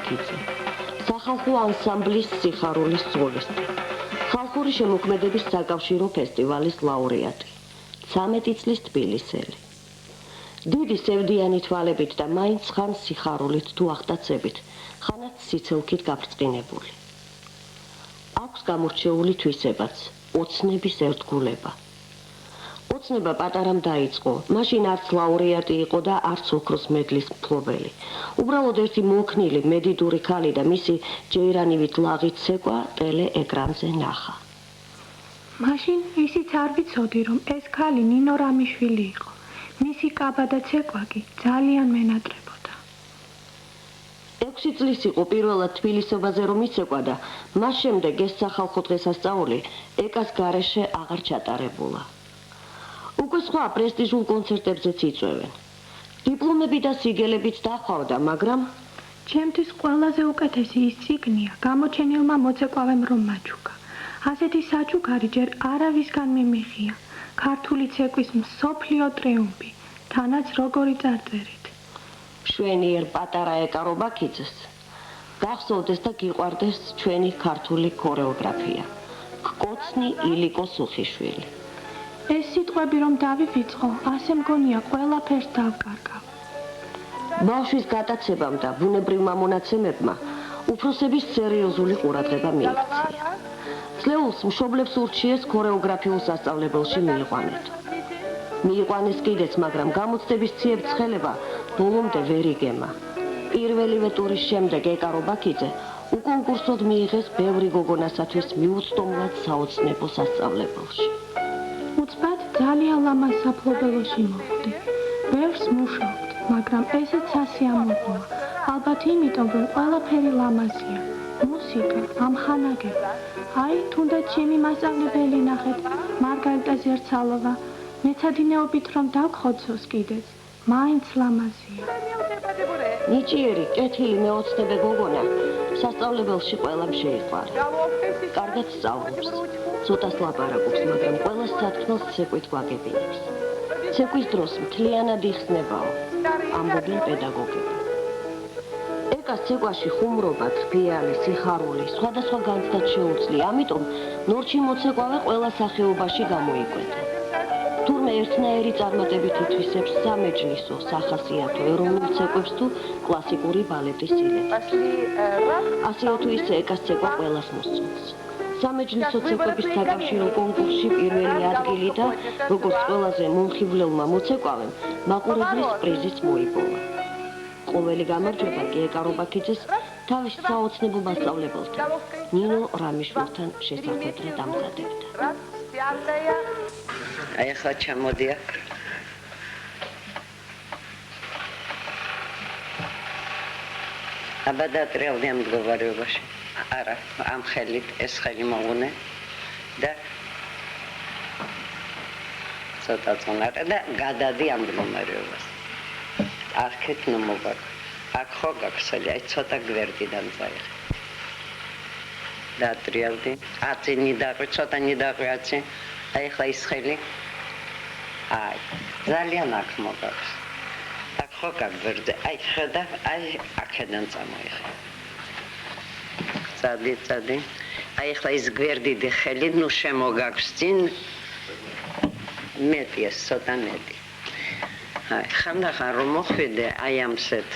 ყარაბაქიძე, სახალხო ანსამბლის სიხარულის სოლისტი, ხალხური შემოქმედების საკავშირო ფესტივალის ლაურეატი, 13 წლის თბილისელი. დიდი სევდიანი თვალებით და მაინც ხან სიხარულით თუ ახტაცებით, ხანაც სიცილქით გაბრწყინებული. აქვს გამორჩეული თვისებაც, ოცნების ერთგულება. ოცნება პატარამ დაიწყო, მაშინ არც ლაურეატი იყო და არც ოქროს მედლის მფლობელი. უბრალოდ ერთი მოქნილი მედიდური ქალი და მისი ჯეირანივით ლაღი ცეკვა ტელეეკრანზე ნახა. მაშინ ისიც არ ვიცოდი, რომ ეს ქალი ნინო რამიშვილი იყო. მისი კაბა და ცეკვა კი ძალიან მენატრებოდა. 6 წლის იყო პირველად თბილისობაზე რომ იცეკვა და მას შემდეგ ეს სახალხო დღესასწაული ეკას გარეშე აღარ ჩატარებულა. უკვე სხვა პრესტიჟულ კონცერტებზეც იწვევენ. დიპლომები და სიგელებიც დაჰყავდა, მაგრამ ჩემთვის ყველაზე უკეთესი ის წიგნია გამოჩენილმა მოცეკვავემ რომ მაჩუქა. ასეთი საჩუქარი ჯერ არავისგან მიმიღია. ქართული ცეკვის მსოფლიო ტრიუმფი, თანაც როგორი წარწერით. მშვენიერ პატარა ეკარობაქიძეს გახსოვდეს და გიყვარდეს ჩვენი ქართული ქორეოგრაფია. გკოცნი ილიკო სუხიშვილი. ეს სიტყვები რომ დავივიწყო, ასე მგონია ყველაფერს დავკარგავ. ბავშვის გატაცებამ და ბუნებრივმა მონაცემებმა უფროსების სერიოზული ყურადღება მიიქცია. წლეულს მშობლებს ურჩიეს ქორეოგრაფიულ სასწავლებელში მიიყვანეთ. მიიყვანეს კიდეც, მაგრამ გამოცდების ციებ ცხელება ბოლომდე ვერ იგემა. პირველივე ტურის შემდეგ ეკარობაქიძე უკონკურსოდ მიიღეს ბევრი გოგონასათვის მიუწვდომლად საოცნებო სასწავლებელში. უცბად ძალიან ლამაზ საფლობელოში მოვხდი. ბევრს მუშაობთ, მაგრამ ესეც სასიამოვნოა. ალბათ იმიტომ, რომ ყველაფერი ლამაზია. მუსიკა, ამხანაგება. აი, თუნდაც ჩემი მასწავლებელი ნახეთ, მარგარიტა ზერცალოვა. მეცადინეობით რომ დავხოცოს კიდეც, მაინც ლამაზია. ნიჭიერი, კეთილი მეოცნებე გოგონა სასწავლებელში ყველამ შეიყვარა. კარგად სწავლობს, ცოტას ლაპარაკობს, მაგრამ ყველა სათქმელს ცეკვით გვაგებინებს. ცეკვის დროს მთლიანად იხსნებაო, ამბობენ პედაგოგები. ეკას ცეკვაში ხუმრობა, თრფიალი, სიხარული, სხვადასხვა განცდაც შეუძლია, ამიტომ ნორჩი მოცეკვავე ყველა სახეობაში გამოიკვეთა. თურმე ერთნაირი წარმატებით ითვისებს სამეჯლისო, სახასიათო, ეროვნულ ცეკვებს თუ კლასიკური ბალეტის სილეთებს. ასეო თუ ისე ეკას ცეკვა ყველას მოსწონს. სამეჯლისო ცეკვების საკავშირო კონკურსში პირველი ადგილი და როგორც ყველაზე მომხიბვლელმა მოცეკვავემ მაყურებლის პრიზიც მოიპოვა. ყოველი გამარჯვება კი ეკარობაქიძეს თავის საოცნებო მასწავლებელთან, ნინო რამიშვილთან შესახვედრად ამზადებდა. აი ახლა ჩამოდი აქ. აბა დატრიალდი ამ მდგომარეობაში. არა, ამ ხელით ეს ხელი მოუნე და ცოტა წონარე და გადადი ამ მდგომარეობას. აქეთ ნუ მოგაქვს. აქ ხო გაქვს ხელი, აი ცოტა გვერდიდან წაიღე. დატრიალდი. აწი ნიდაყვი, ცოტა ნიდაყვი აწი. აი ახლა ის ხელი. აი, ძალიან აქ მოგაქვს. აქ ხო გაგვერდე, აი ხედა, აი აქედან წამოიღე. წადი. აი ახლა ის გვერდიდი ხელი, ნუ შემოგაქვს წინ. მეტი ეს, ცოტა მეტი. აი, ხანდახან რომ მოხვიდე, აი ამ სეთ